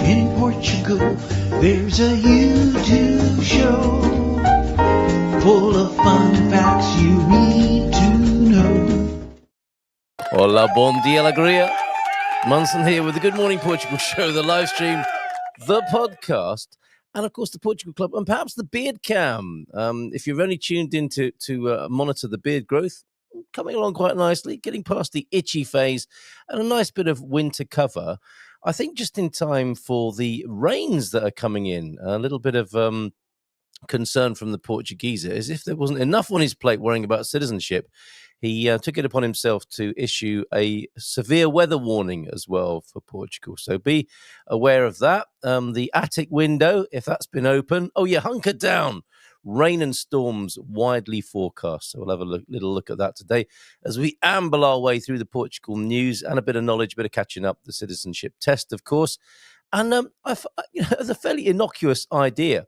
In Portugal, there's a YouTube show full of fun facts you need to know. Hola, bon dia, alegria. Munson here with the Good Morning Portugal show, the live stream, the podcast, and of course the Portugal Club, and perhaps the beard cam. If you've only tuned in to monitor the beard growth, coming along quite nicely, getting past the itchy phase, and a nice bit of winter cover. I think just in time for the rains that are coming in. A little bit of concern from the Portuguese, as if there wasn't enough on his plate worrying about citizenship. He took it upon himself to issue a severe weather warning as well for Portugal. So be aware of that. The attic window, if that's been open, hunker down. Rain and storms widely forecast. So we'll have a little look at that today as we amble our way through the Portugal news and a bit of knowledge, a bit of catching up, the citizenship test, of course. And the fairly innocuous idea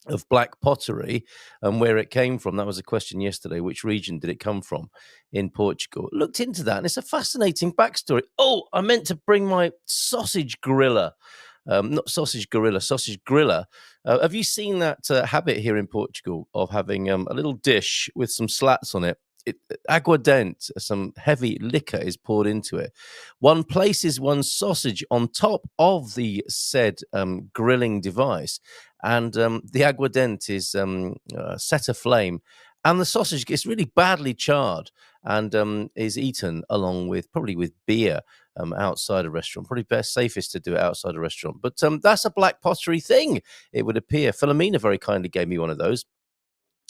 of black pottery and where it came from. That was a question yesterday. Which region did it come from in Portugal? Looked into that, and it's a fascinating backstory. Oh, I meant to bring my sausage griller. Not sausage gorilla, sausage griller. Have you seen that habit here in Portugal of having a little dish with some slats on it? Aguardente, some heavy liquor is poured into it. One places one sausage on top of the said grilling device, and the aguardente is set aflame, and the sausage gets really badly charred and is eaten along with probably with beer outside a restaurant. Probably best safest to do it outside a restaurant. But that's a black pottery thing, it would appear. Philomena very kindly gave me one of those.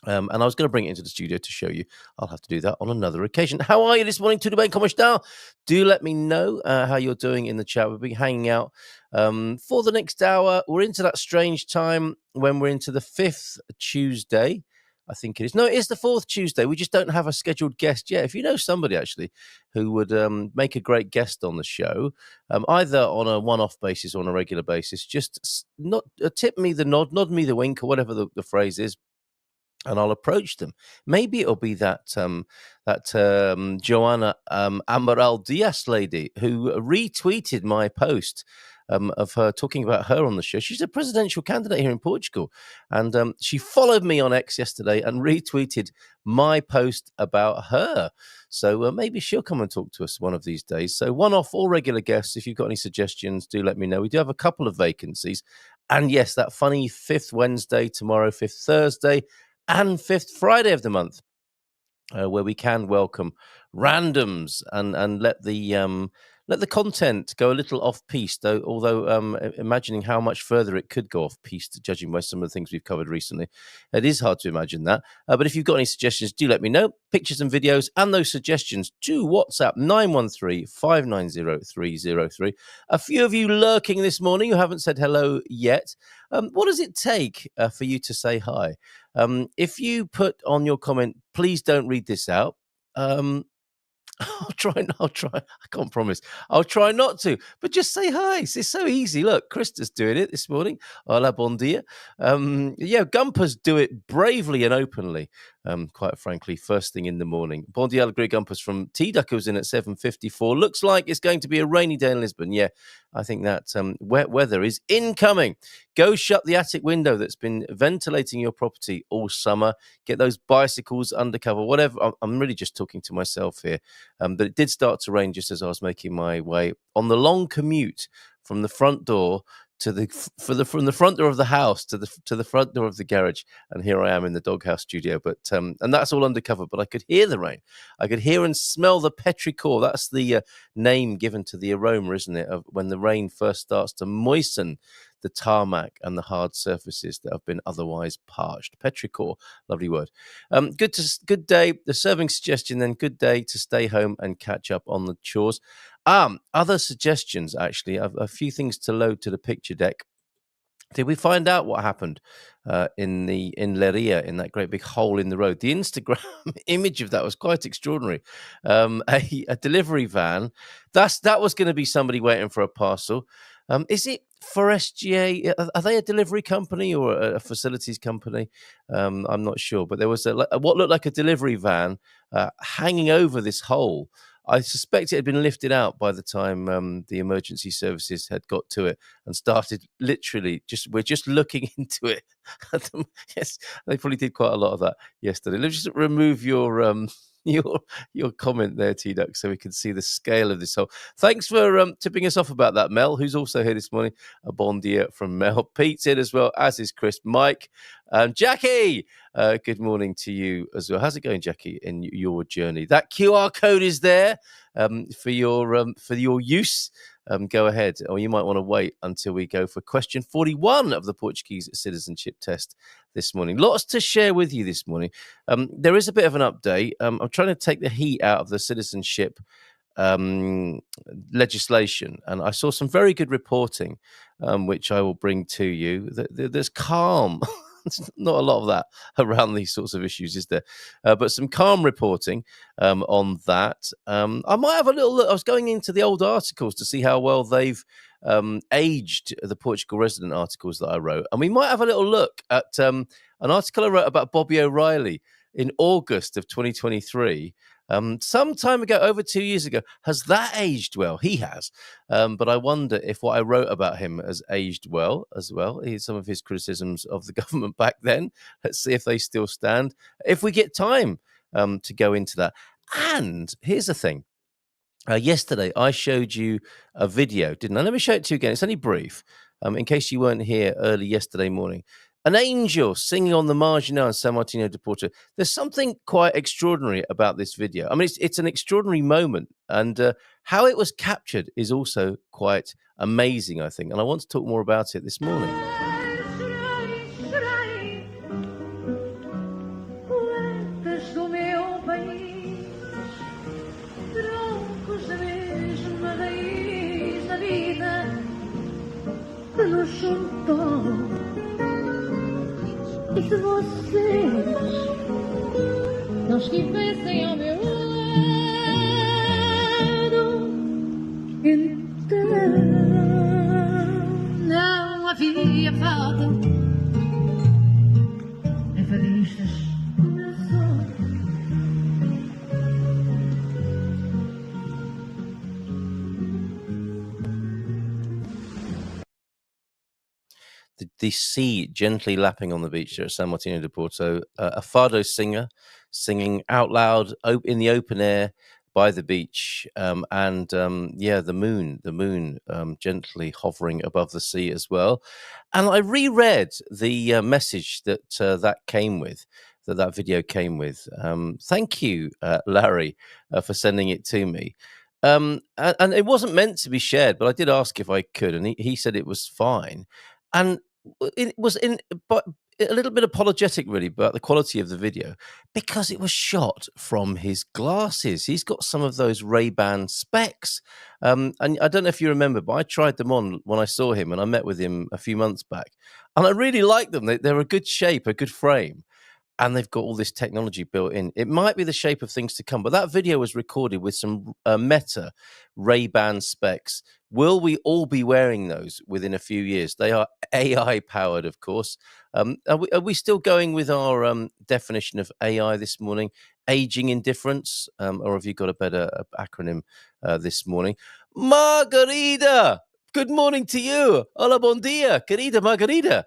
And I was going to bring it into the studio to show you. I'll have to do that on another occasion. How are you this morning? Tudo bem? Como está? Do let me know how you're doing in the chat. We'll be hanging out for the next hour. We're into that strange time when we're into the 5th Tuesday. I think it is. No, it is the 4th Tuesday. We just don't have a scheduled guest yet. If you know somebody, actually, who would make a great guest on the show, either on a one-off basis or on a regular basis, just not tip me the nod me the wink, or whatever the phrase is, and I'll approach them. Maybe it'll be that Joanna Amaral Diaz lady who retweeted my post of her talking about her on the show. She's a presidential candidate here in Portugal, and she followed me on X yesterday and retweeted my post about her. So maybe she'll come and talk to us one of these days. So one-off or regular guests, if you've got any suggestions, do let me know. We do have a couple of vacancies. And yes, that funny 5th Wednesday tomorrow, 5th Thursday, and 5th Friday of the month, where we can welcome randoms and let the content go a little off-piste, although imagining how much further it could go off-piste, judging by some of the things we've covered recently. It is hard to imagine that. But if you've got any suggestions, do let me know. Pictures and videos and those suggestions to WhatsApp 913-590-303. A few of you lurking this morning who haven't said hello yet. What does it take for you to say hi? If you put on your comment, please don't read this out. I'll try. I can't promise. I'll try not to, but just say hi. It's so easy. Look, Krista's doing it this morning. Hola, bon dia. Gumpers do it bravely and openly, quite frankly, first thing in the morning. Bon dia, alegria, Gumpers from T-Duck, who's in at 7:54. Looks like it's going to be a rainy day in Lisbon. Yeah, I think that wet weather is incoming. Go shut the attic window that's been ventilating your property all summer. Get those bicycles undercover, whatever. I'm really just talking to myself here. But it did start to rain just as I was making my way on the long commute from the front door from the front door of the house to the front door of the garage, and here I am in the doghouse studio. But and that's all undercover. But I could hear the rain. I could hear and smell the petrichor. That's the name given to the aroma, isn't it, of when the rain first starts to moisten the tarmac and the hard surfaces that have been otherwise parched. Petrichor, lovely word. Good day. The serving suggestion then, good day to stay home and catch up on the chores. Other suggestions, actually, a few things to load to the picture deck. Did we find out what happened in Leiria, in that great big hole in the road? The Instagram image of that was quite extraordinary. A delivery van. That was going to be somebody waiting for a parcel. Is it for SGA? Are they a delivery company or a facilities company? I'm not sure. But there was what looked like a delivery van hanging over this hole. I suspect it had been lifted out by the time the emergency services had got to it and started literally we're just looking into it. Yes, they probably did quite a lot of that yesterday. Let's just remove your your comment there, T-Duck, so we can see the scale of this whole. Thanks for tipping us off about that, Mel, who's also here this morning. A bon dia from Mel. Pete's in as well, as is Chris, Mike, Jackie. Good morning to you as well. How's it going, Jackie, in your journey? That QR code is there for your use. Go ahead, or you might want to wait until we go for question 41 of the Portuguese citizenship test this morning. Lots to share with you this morning. There is a bit of an update. I'm trying to take the heat out of the citizenship legislation, and I saw some very good reporting, which I will bring to you. There's calm. There's not a lot of that around these sorts of issues, is there? But some calm reporting on that. I might have a little look. I was going into the old articles to see how well they've aged, the Portugal resident articles that I wrote. And we might have a little look at an article I wrote about Bobby O'Reilly in August of 2023. Some time ago, over 2 years ago. Has that aged well? He has. But I wonder if what I wrote about him has aged well as well. Some of his criticisms of the government back then. Let's see if they still stand. If we get time to go into that. And here's the thing. Yesterday, I showed you a video, didn't I? Let me show it to you again. It's only brief, in case you weren't here early yesterday morning. An angel singing on the Marginal in San Martino de Porto. There's something quite extraordinary about this video. I mean, it's an extraordinary moment, and how it was captured is also quite amazing, I think. And I want to talk more about it this morning. E se vocês não estivessem ao meu lado, então não havia falta em faristas corações. The sea gently lapping on the beach there at San Martino de Porto. A fado singer singing out loud in the open air by the beach, and the moon gently hovering above the sea as well. And I reread the message that that video came with. Thank you, Larry, for sending it to me. And it wasn't meant to be shared, but I did ask if I could, and he said it was fine. And it was but a little bit apologetic, really, about the quality of the video because it was shot from his glasses. He's got some of those Ray-Ban specs, and I don't know if you remember, but I tried them on when I saw him, and I met with him a few months back, and I really like them. They're a good shape, a good frame. And they've got all this technology built in. It might be the shape of things to come, but that video was recorded with some Meta Ray-Ban specs. Will we all be wearing those within a few years? They are AI powered, of course. Are we still going with our definition of AI this morning? Aging indifference, or have you got a better acronym this morning? Margarida! Good morning to you. Hola, bon dia, querida Margarida.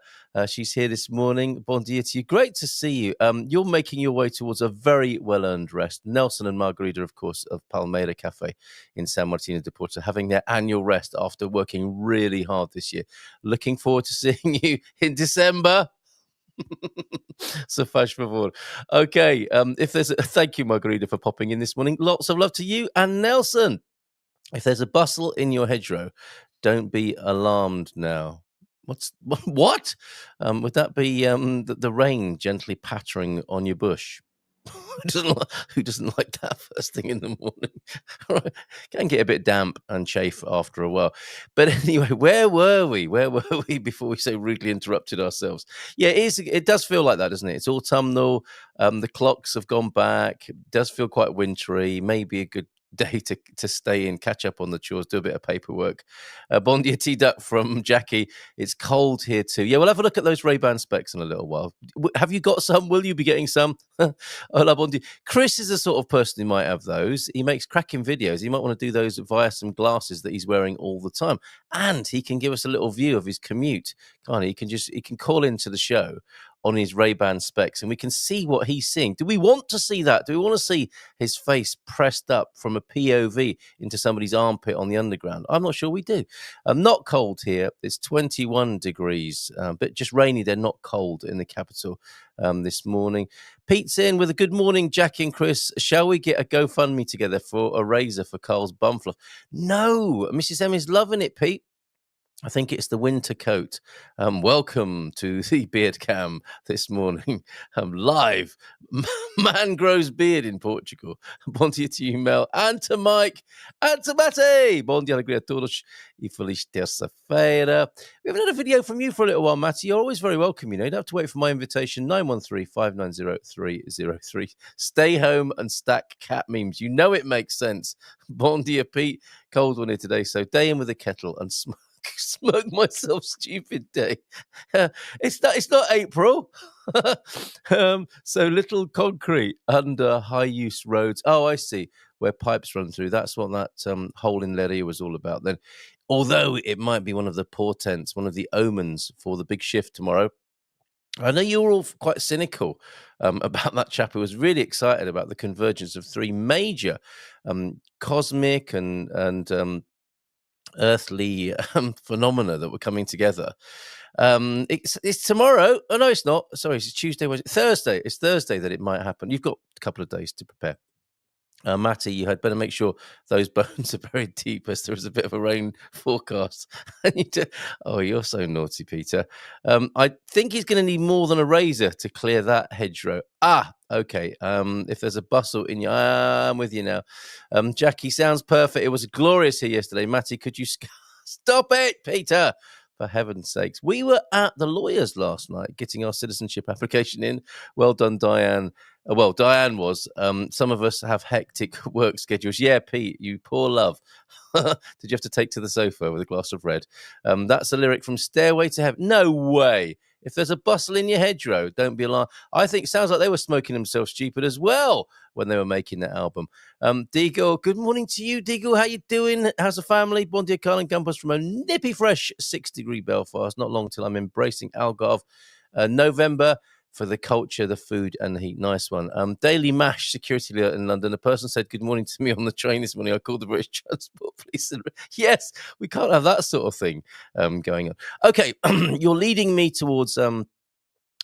She's here this morning. Bon dia to you. Great to see you. You're making your way towards a very well-earned rest. Nelson and Margarida, of course, of Palmeira Cafe in San Martino de Porto, having their annual rest after working really hard this year. Looking forward to seeing you in December. So faz favor. Okay, thank you, Margarida, for popping in this morning. Lots of love to you and Nelson. If there's a bustle in your hedgerow, don't be alarmed now. What? Would that be the rain gently pattering on your bush? Who doesn't like that first thing in the morning? Right. Can get a bit damp and chafe after a while. But anyway, where were we? Where were we before we so rudely interrupted ourselves? Yeah, it does feel like that, doesn't it? It's autumnal. The clocks have gone back. It does feel quite wintry. Maybe a good day to stay in, catch up on the chores, do a bit of paperwork. Bon dia T-Duck from Jackie. It's cold here too. Yeah, we'll have a look at those Ray-Ban specs in a little while. Have you got some? Will you be getting some? Hola, bon dia. Chris is the sort of person who might have those. He makes cracking videos. He might want to do those via some glasses that he's wearing all the time. And he can give us a little view of his commute. Can't he? He can call into the show on his Ray-Ban specs and we can see what he's seeing. Do we want to see that? Do we want to see his face pressed up from a POV into somebody's armpit on the underground? I'm not sure we do. Not cold here. It's 21 degrees, but just rainy. They're not cold in the capital this morning. Pete's in with a good morning, Jackie and Chris. Shall we get a GoFundMe together for a razor for Carl's bum fluff? No, Mrs. M is loving it, Pete. I think it's the winter coat. Welcome to the Beard Cam this morning. Live. Man grows beard in Portugal. Bom dia to you, Mel, and to Mike, and to Matty. Bom dia, alegria a todos. E feliz terça-feira. We haven't had a video from you for a little while, Matty. You're always very welcome, you know. You don't have to wait for my invitation. 913-590-303. Stay home and stack cat memes. You know it makes sense. Bom dia, Pete. Cold one here today, so day in with a kettle and smoke myself stupid day. It's not April. So little concrete under high use roads. Oh, I see, where pipes run through. That's what that hole in Leria was all about then. Although it might be one of the portents, one of the omens for the big shift tomorrow. I know you were all quite cynical about that chap who was really excited about the convergence of three major cosmic and earthly phenomena that were coming together. It's tomorrow. Oh no, it's not. Sorry, it's Tuesday. Thursday. It's Thursday that it might happen. You've got a couple of days to prepare. Matty, you had better make sure those bones are very deep as there is a bit of a rain forecast. Oh, you're so naughty, Peter. I think he's going to need more than a razor to clear that hedgerow. Okay. If there's a bustle in your... I'm with you now. Jackie, sounds perfect. It was glorious here yesterday. Matty, could you... Stop it, Peter! For heaven's sakes. We were at the lawyers last night getting our citizenship application in. Well done, Diane. Well, Diane was. Some of us have hectic work schedules. Yeah, Pete, you poor love. Did you have to take to the sofa with a glass of red? That's a lyric from Stairway to Heaven. No way. If there's a bustle in your hedgerow, don't be alarmed. I think it sounds like they were smoking themselves stupid as well when they were making that album. Deagle, good morning to you, Deagle. How you doing? How's the family? Bon dia, Carl and Gumpus from a nippy fresh 6-degree Belfast. Not long till I'm embracing Algarve. November for the culture, the food, and the heat. Nice one. Daily Mash security alert in London. A person said good morning to me on the train this morning. I called the British Transport Police. Yes, we can't have that sort of thing going on. Okay, you're leading me towards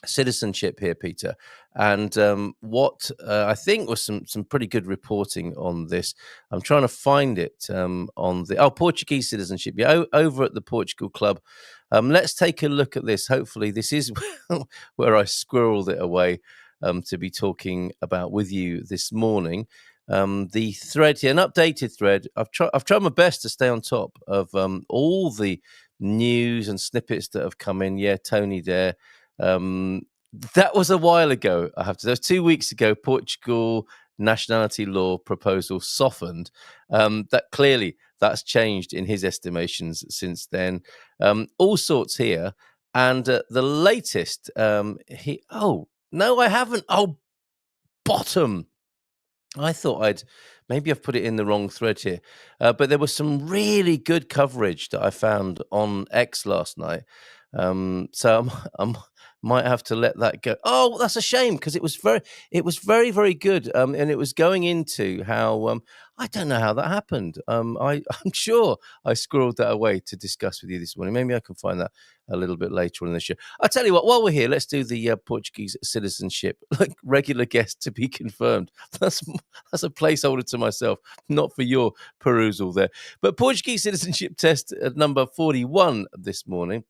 citizenship here, Peter, and what I think was some pretty good reporting on this. I'm trying to find it on the Portuguese citizenship. Yeah, over at the Portugal Club. Let's take a look at this. Hopefully, this is where I squirreled it away to be talking about with you this morning. The thread here, an updated thread. I've tried my best to stay on top of all the news and snippets that have come in. Yeah, Tony there. That was a while ago. I have to. That was 2 weeks ago. Portugal nationality law proposal softened. That clearly that's changed in his estimations since then. All sorts here, and the latest. Oh no, I haven't. Oh, bottom. I thought maybe I've put it in the wrong thread here, but there was some really good coverage that I found on X last night. So I might have to let that go. Oh, that's a shame because it was very, very good. And it was going into how I don't know how that happened. I'm sure I squirreled that away to discuss with you this morning. Maybe I can find that a little bit later on in the show. I'll tell you what, while we're here, let's do the Portuguese citizenship, like regular guest to be confirmed. That's a placeholder to myself, not for your perusal there. But Portuguese citizenship test at number 41 this morning.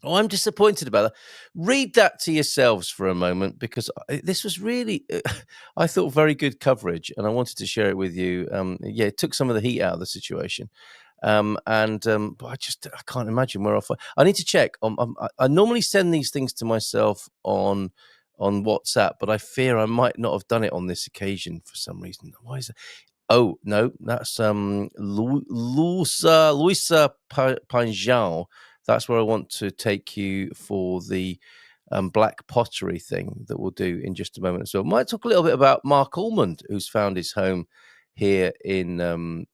Oh, I'm disappointed about that. Read that to yourselves for a moment because this was really, I thought, very good coverage, and I wanted to share it with you. It took some of the heat out of the situation, but I can't imagine where I'll find. I need to check. I normally send these things to myself on WhatsApp, but I fear I might not have done it on this occasion for some reason. Why is that? Oh no, that's Luisa Panjal. That's where I want to take you for the black pottery thing that we'll do in just a moment as well. Might talk a little bit about Mark Almond, who's found his home here in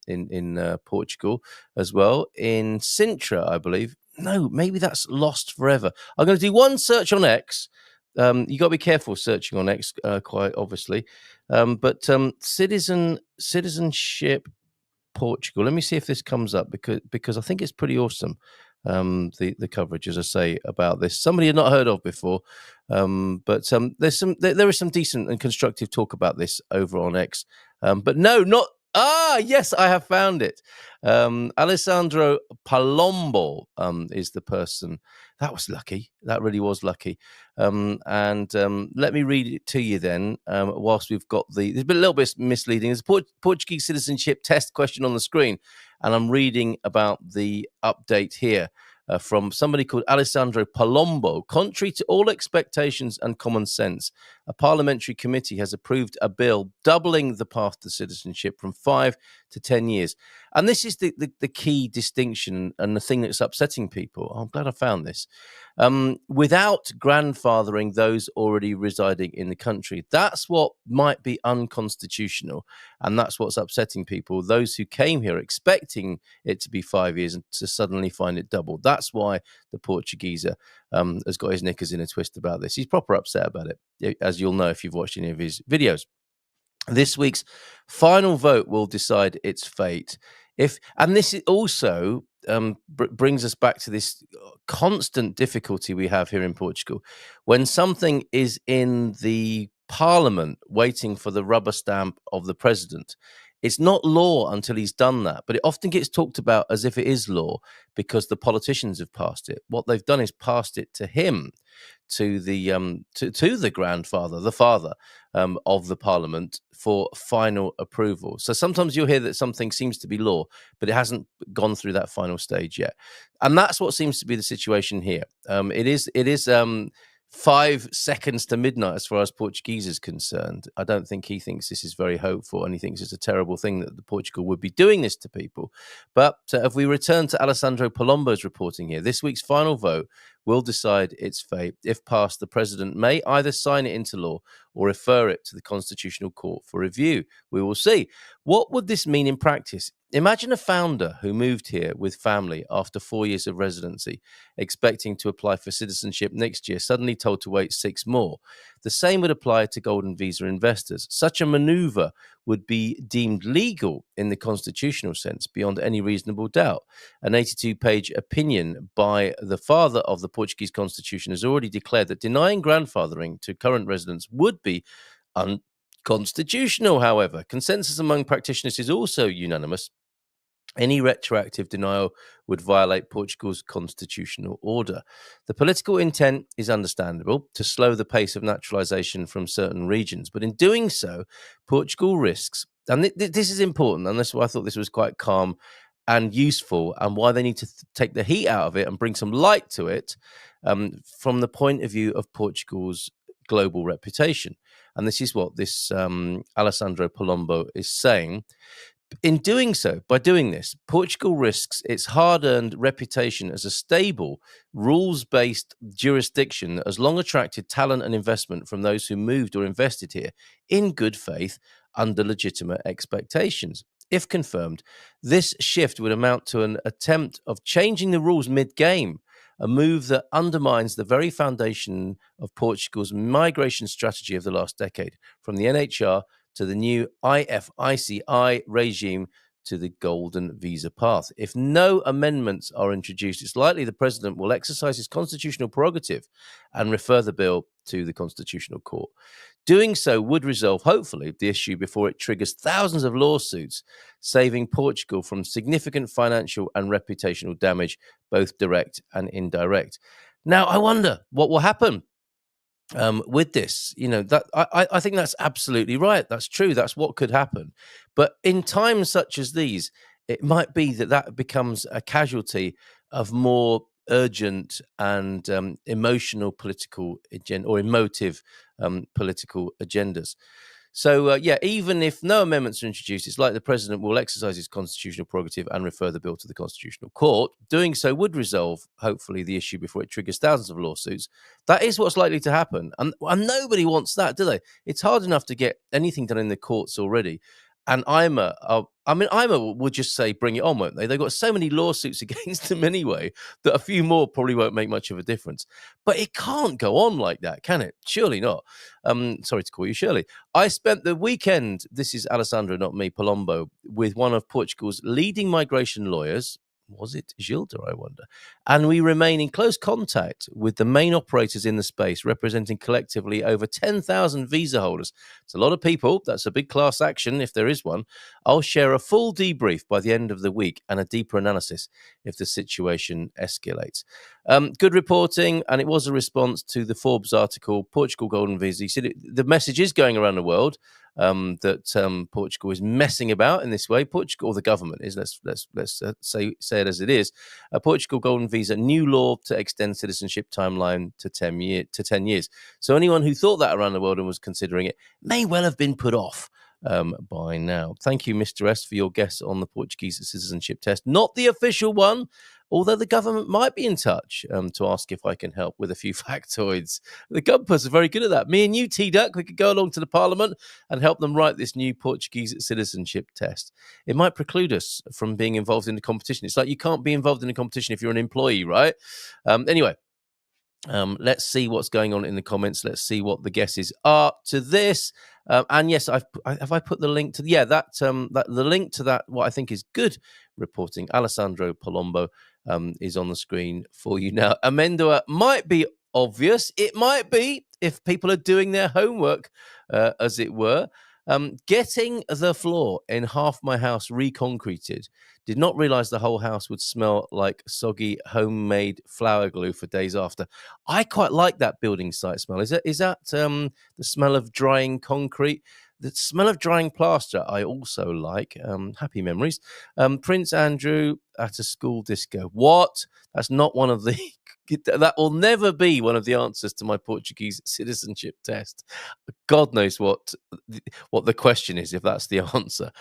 Portugal as well, in Sintra, I believe. No, maybe that's lost forever. I'm going to do one search on X. You got to be careful searching on X, quite obviously. But citizenship Portugal. Let me see if this comes up because I think it's pretty awesome. The coverage, as I say, about this. Somebody had not heard of before, but there is some decent and constructive talk about this over on X. But no, not. Yes, I have found it. Alessandro Palombo is the person. That was lucky. That really was lucky. And let me read it to you then. Whilst we've got there's been a little bit misleading. There's a Portuguese citizenship test question on the screen, and I'm reading about the update here. From somebody called Alessandro Palombo. Contrary to all expectations and common sense, a parliamentary committee has approved a bill doubling the path to citizenship from 5 to 10 years. And this is the key distinction and the thing that's upsetting people. I'm glad I found this. Without grandfathering those already residing in the country. That's what might be unconstitutional. And that's what's upsetting people. Those who came here expecting it to be 5 years and to suddenly find it doubled. That's why the Portuguese has got his knickers in a twist about this. He's proper upset about it, as you'll know if you've watched any of his videos. This week's final vote will decide its fate. And this also brings us back to this constant difficulty we have here in Portugal. When something is in the parliament waiting for the rubber stamp of the president, it's not law until he's done that, but it often gets talked about as if it is law because the politicians have passed it. What they've done is passed it to him, to the grandfather, the father of the parliament for final approval. So sometimes you'll hear that something seems to be law, but it hasn't gone through that final stage yet. And that's what seems to be the situation here. It is 5 seconds to midnight as far as Portuguese is concerned. I don't think he thinks this is very hopeful, and he thinks it's a terrible thing that the Portugal would be doing this to people. But if we return to Alessandro Palombo's reporting here, this week's final vote will decide its fate. If passed, the president may either sign it into law or refer it to the Constitutional Court for review. We will see. What would this mean in practice? Imagine a founder who moved here with family after 4 years of residency, expecting to apply for citizenship next year, suddenly told to wait 6 more. The same would apply to golden visa investors. Such a maneuver would be deemed legal in the constitutional sense beyond any reasonable doubt. An 82-page opinion by the father of the Portuguese constitution has already declared that denying grandfathering to current residents would be unconstitutional. However, consensus among practitioners is also unanimous. Any retroactive denial would violate Portugal's constitutional order. The political intent is understandable, to slow the pace of naturalization from certain regions. But in doing so, Portugal risks, and this is important, and that's why I thought this was quite calm and useful, and why they need to take the heat out of it and bring some light to it from the point of view of Portugal's global reputation. And this is what this Alessandro Palombo is saying. In doing so, by doing this, Portugal risks its hard-earned reputation as a stable, rules-based jurisdiction that has long attracted talent and investment from those who moved or invested here in good faith under legitimate expectations. If confirmed, this shift would amount to an attempt of changing the rules mid-game, a move that undermines the very foundation of Portugal's migration strategy of the last decade, from the NHR to the new IFICI regime to the golden visa path. If no amendments are introduced, it's likely the president will exercise his constitutional prerogative and refer the bill to the Constitutional Court. Doing so would resolve, hopefully, the issue before it triggers thousands of lawsuits, saving Portugal from significant financial and reputational damage, both direct and indirect. Now, I wonder what will happen with this. That I think that's absolutely right. That's true. That's what could happen. But in times such as these, it might be that becomes a casualty of more urgent and emotional political agenda, or emotive political agendas. So, even if no amendments are introduced, it's like the president will exercise his constitutional prerogative and refer the bill to the Constitutional Court. Doing so would resolve, hopefully, the issue before it triggers thousands of lawsuits. That is what's likely to happen. And nobody wants that, do they? It's hard enough to get anything done in the courts already. And IMA will just say, bring it on, won't they? They've got so many lawsuits against them anyway that a few more probably won't make much of a difference. But it can't go on like that, can it? Surely not. Sorry to call you Shirley. I spent the weekend, this is Alessandro, not me, Palombo, with one of Portugal's leading migration lawyers. Was it Gilda, I wonder? And we remain in close contact with the main operators in the space, representing collectively over 10,000 visa holders. It's a lot of people. That's a big class action, if there is one. I'll share a full debrief by the end of the week and a deeper analysis if the situation escalates. Good reporting, and it was a response to the Forbes article, Portugal Golden Visa. You see, the message is going around the world that Portugal is messing about in this way. Portugal, or the government is, let's say it as it is. Portugal Golden Visa, new law to extend citizenship timeline to 10 years. So anyone who thought that around the world and was considering it may well have been put off by now. Thank you, Mr. S, for your guess on the Portuguese citizenship test. Not the official one, although the government might be in touch to ask if I can help with a few factoids. The Gumpers are very good at that. Me and you, T-Duck, we could go along to the Parliament and help them write this new Portuguese citizenship test. It might preclude us from being involved in the competition. It's like you can't be involved in a competition if you're an employee, right? Anyway. Let's see what's going on in the comments. Let's see what the guesses are to this. And yes, have I put the link to the link to that, what I think is good reporting. Alessandro Palombo is on the screen for you now. Amendua might be obvious. It might be if people are doing their homework, as it were. Getting the floor in half my house reconcreted. Did not realize the whole house would smell like soggy homemade flour glue for days after. I quite like that building site smell. Is that the smell of drying concrete? The smell of drying plaster I also like. Happy memories. Prince Andrew at a school disco. What? That's not one of the... That will never be one of the answers to my Portuguese citizenship test. God knows what the question is if that's the answer.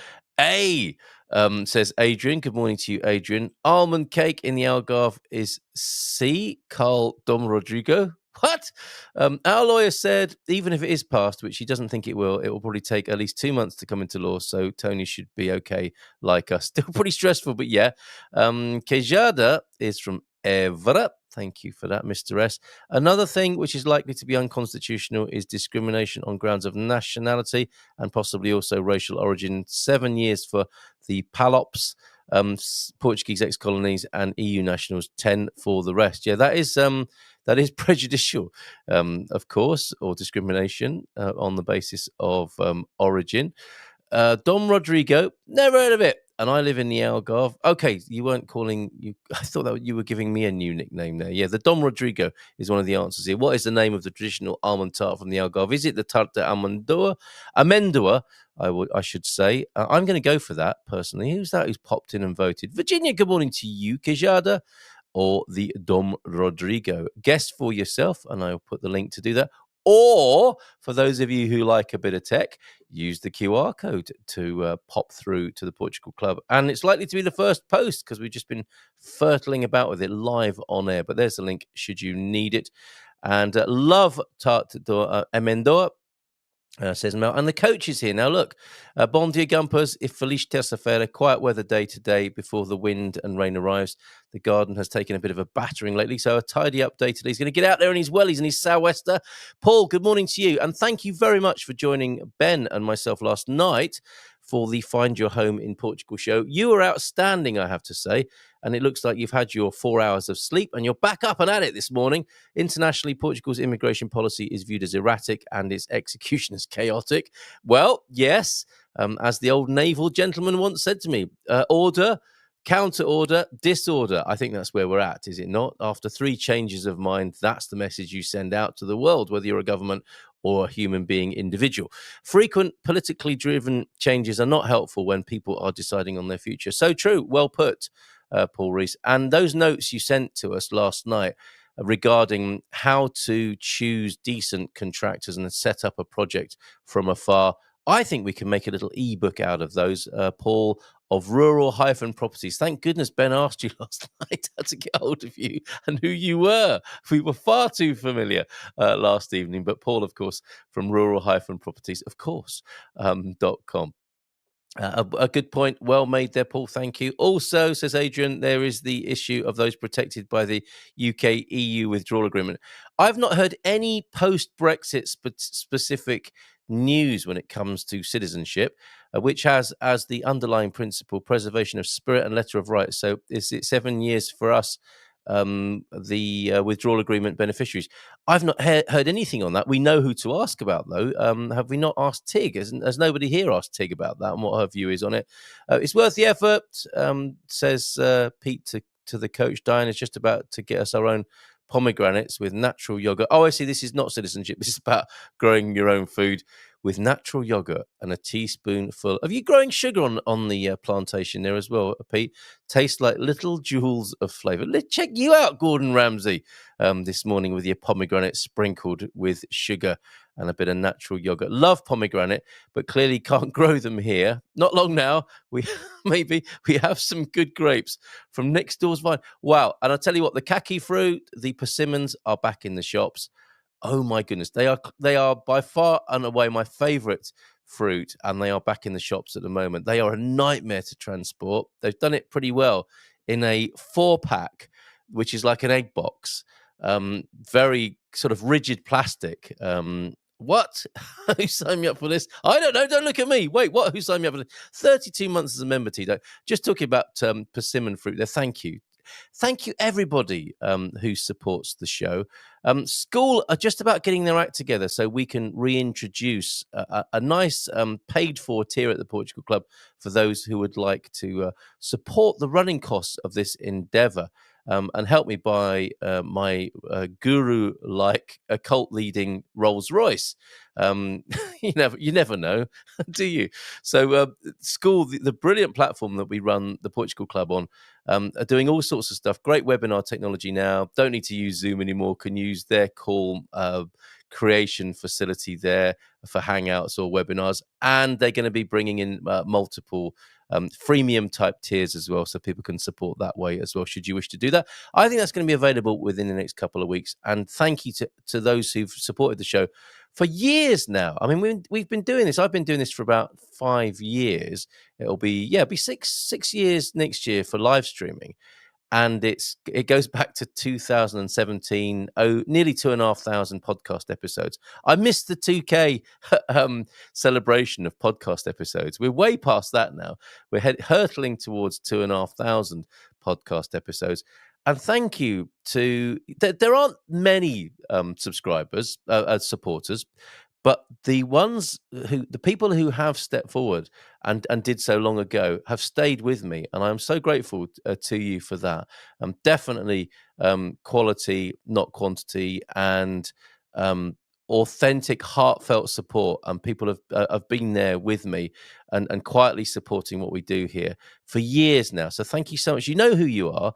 Says Adrian. Good morning to you, Adrian. Almond cake in the Algarve is C. Carl Dom Rodrigo. What? Our lawyer said even if it is passed, which he doesn't think it will probably take at least 2 months to come into law. So Tony should be okay like us. Still pretty stressful, but yeah. Queijada is from Evra. Thank you for that, Mr. S. Another thing which is likely to be unconstitutional is discrimination on grounds of nationality and possibly also racial origin. 7 years for the PALOPs, Portuguese ex-colonies, and EU nationals, 10 for the rest. Yeah, that is prejudicial, of course, or discrimination on the basis of origin. Dom Rodrigo, never heard of it. And I live in the Algarve. Okay, you weren't calling you. I thought that you were giving me a new nickname there. Yeah, the Dom Rodrigo is one of the answers here. What is the name of the traditional almond tart from the Algarve? Is it the tarte d'amendua? Amendua, I should say. I'm going to go for that personally. Who's that? Who's popped in and voted? Virginia, good morning to you, Queijada, or the Dom Rodrigo. Guess for yourself, and I'll put the link to do that. Or for those of you who like a bit of tech, use the QR code to pop through to the Portugal Club. And it's likely to be the first post because we've just been fertling about with it live on air. But there's the link should you need it. And love Tarte d'Amendoa. Says Mel, and the coach is here now. Look, bon dia, Gumpers. If Feliz terça-feira, quiet weather day today before the wind and rain arrives. The garden has taken a bit of a battering lately, so a tidy up day today. He's going to get out there in his wellies and his sou'wester. Paul, good morning to you, and thank you very much for joining Ben and myself last night for the Find Your Home in Portugal show. You were outstanding, I have to say, and it looks like you've had your 4 hours of sleep and you're back up and at it this morning. Internationally, Portugal's immigration policy is viewed as erratic and its execution as chaotic. Well, yes, as the old naval gentleman once said to me, order, counter-order, disorder. I think that's where we're at, is it not? After 3 changes of mind, that's the message you send out to the world, whether you're a government or a human being individual. Frequent politically driven changes are not helpful when people are deciding on their future. So true. Well put, Paul Rees. And those notes you sent to us last night regarding how to choose decent contractors and set up a project from afar I think we can make a little ebook out of those, Paul, of rural-properties. Thank goodness Ben asked you last night how to get hold of you and who you were. We were far too familiar last evening. But Paul, of course, from rural-properties, of course, .com. A good point. Well made there, Paul. Thank you. Also, says Adrian, there is the issue of those protected by the UK EU withdrawal agreement. I've not heard any post-Brexit specific news when it comes to citizenship, which has as the underlying principle preservation of spirit and letter of rights. So is it 7 years for us, the withdrawal agreement beneficiaries? I've not heard anything on that. We know who to ask about, though. Have we not asked Tig? Has nobody here asked Tig about that and what her view is on it? It's worth the effort, says Pete to the coach. Diane is just about to get us our own pomegranates with natural yogurt. Oh, I see. This is not citizenship. This is about growing your own food with natural yogurt and a teaspoonful. Are you growing sugar on the plantation there as well, Pete? Tastes like little jewels of flavour. Let's check you out, Gordon Ramsay, this morning with your pomegranate sprinkled with sugar and a bit of natural yogurt. Love pomegranate, but clearly can't grow them here. Not long now. We have some good grapes from next door's vine. Wow. And I'll tell you what, the kaki fruit, the persimmons are back in the shops. Oh my goodness, they are by far and away my favourite fruit, and they are back in the shops at the moment. They are a nightmare to transport. They've done it pretty well in a 4-pack, which is like an egg box, very sort of rigid plastic. What? Who signed me up for this? I don't know. Don't look at me. Wait, what? Who signed me up for this? 32 months as a member, Tito. Just talking about persimmon fruit there. Thank you. Thank you, everybody who supports the show. School are just about getting their act together so we can reintroduce a nice paid-for tier at the Portugal Club for those who would like to support the running costs of this endeavour. And help me buy my guru-like occult-leading Rolls Royce. You never know, do you? So, School, the brilliant platform that we run the Portugal Club on, are doing all sorts of stuff. Great webinar technology now. Don't need to use Zoom anymore. Can use their call creation facility there for Hangouts or webinars. And they're going to be bringing in multiple freemium type tiers as well, so people can support that way as well, should you wish to do that. I think that's going to be available within the next couple of weeks. And thank you to those who've supported the show for years now. I mean, we've been doing this. I've been doing this for about 5 years. It'll be 6 years next year for live streaming. And it goes back to 2017, nearly 2,500 podcast episodes. I missed the 2K celebration of podcast episodes. We're way past that now. We're hurtling towards 2,500 podcast episodes. And thank you to... There aren't many subscribers, supporters, but the people who have stepped forward and did so long ago have stayed with me, and I'm so grateful to you for that. Definitely quality, not quantity, and authentic, heartfelt support. And people have been there with me and quietly supporting what we do here for years now. So thank you so much. You know who you are,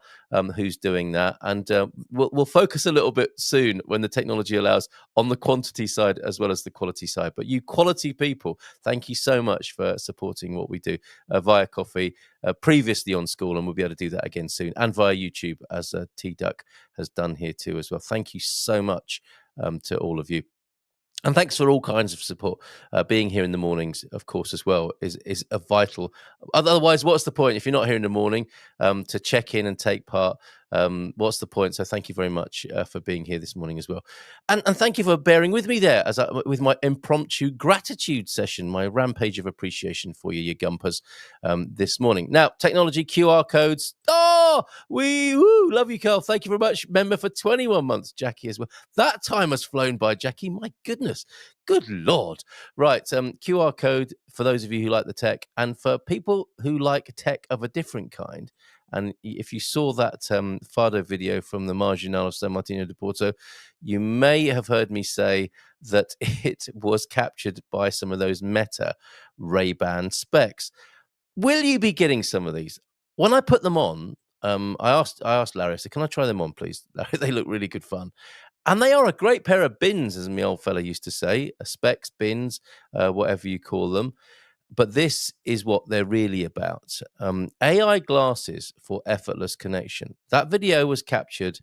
who's doing that. And we'll focus a little bit soon when the technology allows on the quantity side as well as the quality side. But you quality people, thank you so much for supporting what we do via coffee, previously on School, and we'll be able to do that again soon, and via YouTube, as T-Duck has done here too as well. Thank you so much to all of you. And thanks for all kinds of support. Being here in the mornings, of course, as well, is a vital. Otherwise, what's the point if you're not here in the morning to check in and take part? What's the point? So thank you very much for being here this morning as well. And thank you for bearing with me there with my impromptu gratitude session, my rampage of appreciation for you gumpers this morning. Now, technology, QR codes. Oh, love you, Carl. Thank you very much. Member for 21 months, Jackie, as well. That time has flown by, Jackie. My goodness. Good Lord. Right. QR code for those of you who like the tech, and for people who like tech of a different kind. And if you saw that Fado video from the Marginal of San Martino de Porto, you may have heard me say that it was captured by some of those Meta Ray-Ban specs. Will you be getting some of these? When I put them on, I asked Larry, I said, can I try them on, please? They look really good fun. And they are a great pair of bins, as my old fella used to say, specs, bins, whatever you call them. But this is what they're really about. AI glasses for effortless connection. That video was captured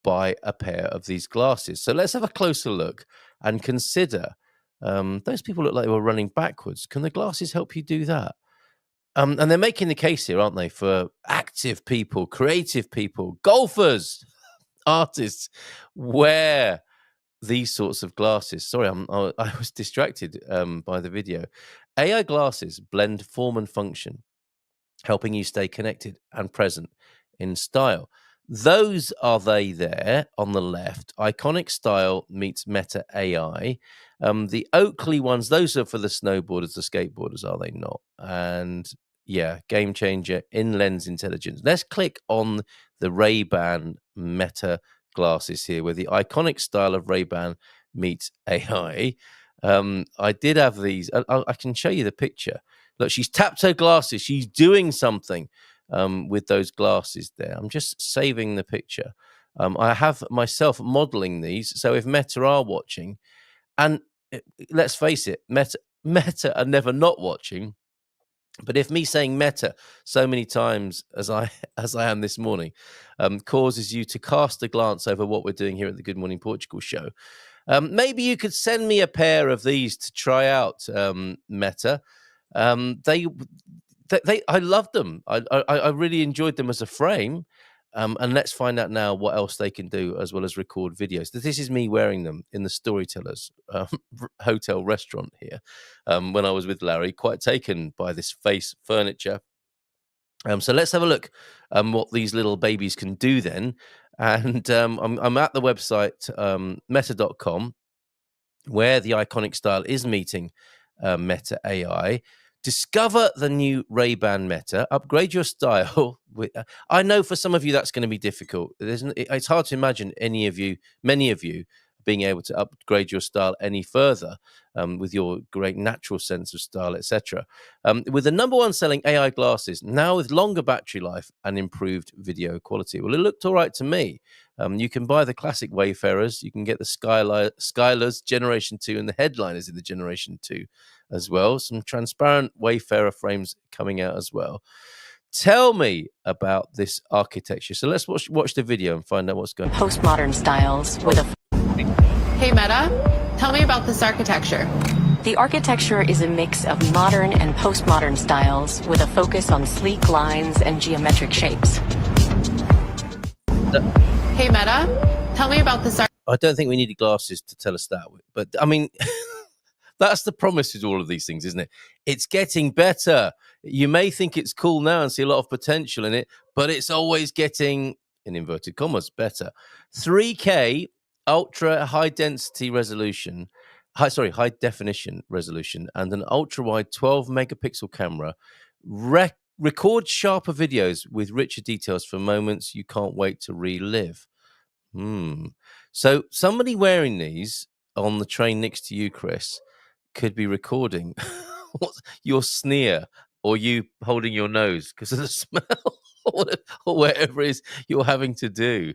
by a pair of these glasses. So let's have a closer look and consider those people look like they were running backwards. Can the glasses help you do that? And they're making the case here, aren't they, for active people, creative people, golfers, artists, wear these sorts of glasses. Sorry, I was distracted by the video. AI glasses blend form and function, helping you stay connected and present in style. Those are they there on the left. Iconic style meets meta AI. The Oakley ones, those are for the snowboarders, the skateboarders, are they not? And yeah, game changer in lens intelligence. Let's click on the Ray-Ban Meta glasses here, where the iconic style of Ray-Ban meets AI. I did have these. I can show you the picture. Look, she's tapped her glasses. She's doing something with those glasses there. I'm just saving the picture. I have myself modeling these. So if Meta are watching, and let's face it, Meta are never not watching. But if me saying Meta so many times as I am this morning causes you to cast a glance over what we're doing here at the Good Morning Portugal show, maybe you could send me a pair of these to try out, Meta. I loved them. I really enjoyed them as a frame. And let's find out now what else they can do as well as record videos. This is me wearing them in the Storytellers hotel restaurant here when I was with Larry, quite taken by this face furniture. So let's have a look what these little babies can do then. And I'm at the website meta.com, where the iconic style is meeting Meta AI. Discover the new Ray-Ban Meta. Upgrade your style. I know for some of you that's going to be difficult. It's hard to imagine many of you, being able to upgrade your style any further with your great natural sense of style, etc. With the number one selling AI glasses, now with longer battery life and improved video quality. Well, it looked all right to me. You can buy the classic Wayfarers. You can get the Skylers Generation 2 and the Headliners in the Generation 2 as well. Some transparent Wayfarer frames coming out as well. Tell me about this architecture. So let's watch the video and find out what's going on. Postmodern styles with a... Hey Meta, tell me about this architecture. The architecture is a mix of modern and postmodern styles with a focus on sleek lines and geometric shapes. Hey Meta, tell me about this I don't think we needed glasses to tell us that, but I mean, that's the promise with all of these things, isn't it? It's getting better. You may think it's cool now and see a lot of potential in it, but it's always getting, in inverted commas, better. 3K ultra high definition resolution, and an ultra wide 12 megapixel camera record sharper videos with richer details for moments you can't wait to relive. So somebody wearing these on the train next to you, Chris, could be recording your sneer or you holding your nose because of the smell or whatever it is you're having to do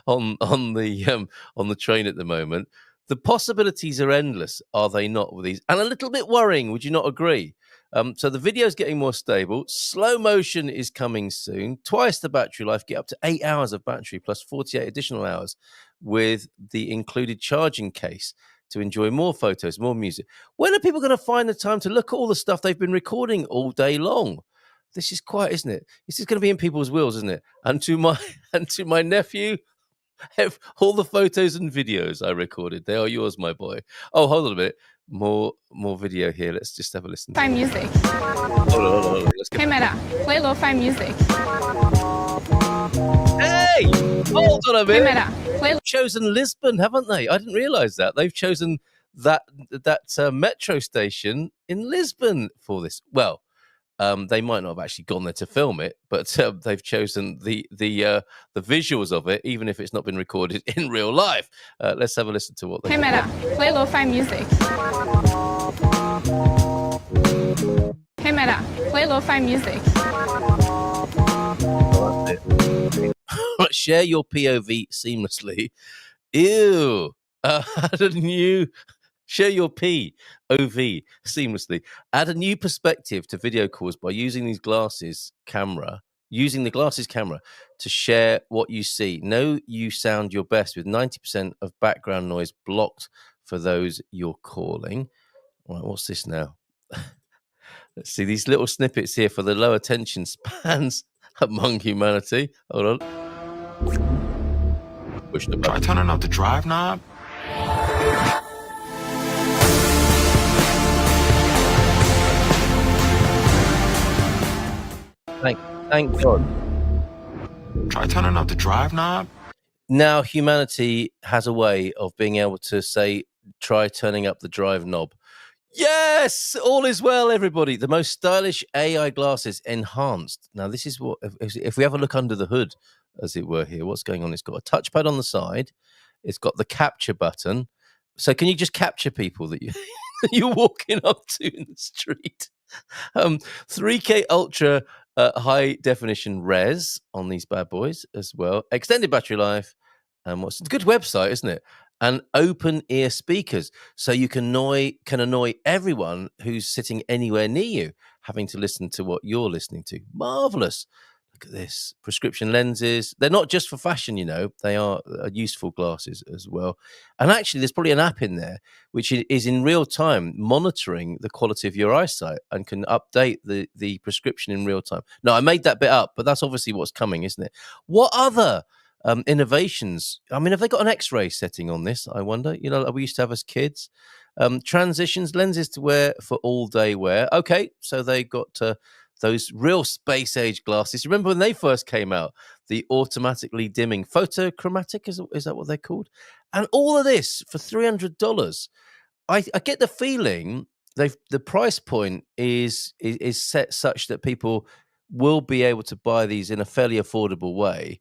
on the train at the moment. The possibilities are endless, are they not, with these? And a little bit worrying, would you not agree? So the video is getting more stable. Slow motion is coming soon. Twice the battery life, get up to 8 hours of battery plus 48 additional hours with the included charging case to enjoy more photos, more music. When are people going to find the time to look at all the stuff they've been recording all day long? This is quite, isn't it? This is going to be in people's wills, isn't it? And to my nephew, all the photos and videos I recorded, they are yours, my boy. Oh, hold on a minute. More video here. Let's just have a listen. Lo-fi music. Hold on. Let's go. Hey Meta, play lo-fi music. Hey, hold on a Hey minute. Meta, play. They've chosen Lisbon, haven't they? I didn't realize that. They've chosen that metro station in Lisbon for this. Well, they might not have actually gone there to film it, but they've chosen the visuals of it, even if it's not been recorded in real life. Let's have a listen to what they. Hey Meta, play lo-fi music. Hey Meta, play lo-fi music. Share your POV seamlessly Ew. Add a new, share your POV seamlessly. Add a new perspective to video calls by using the glasses camera to share what you see. Know you sound your best with 90% of background noise blocked for those you're calling. Right, what's this now? Let's see these little snippets here for the low attention spans among humanity. Hold on. Push the Try button. turning up the drive knob. Thank God. Try turning up the drive knob. Now humanity has a way of being able to say, try turning up the drive knob. Yes, all is well, everybody. The most stylish AI glasses enhanced. Now, this is what, if we have a look under the hood, as it were here, what's going on? It's got a touchpad on the side. It's got the capture button. So can you just capture people that you're walking up to in the street? 3K Ultra high definition res on these bad boys as well. Extended battery life. What's a good website, isn't it? And open ear speakers, so you can annoy everyone who's sitting anywhere near you, having to listen to what you're listening to. Marvelous. Look at this. Prescription lenses. They're not just for fashion, you know. They are useful glasses as well. And actually, there's probably an app in there which is in real time monitoring the quality of your eyesight and can update the prescription in real time. No, I made that bit up, but that's obviously what's coming, isn't it? What other innovations? I mean, have they got an X-ray setting on this? I wonder. You know, we used to have as kids. Transitions, lenses to wear for all-day wear. Okay, so they got those real space-age glasses. Remember when they first came out? The automatically dimming photochromatic, is that what they're called? And all of this for $300. I get the feeling the price point is set such that people will be able to buy these in a fairly affordable way,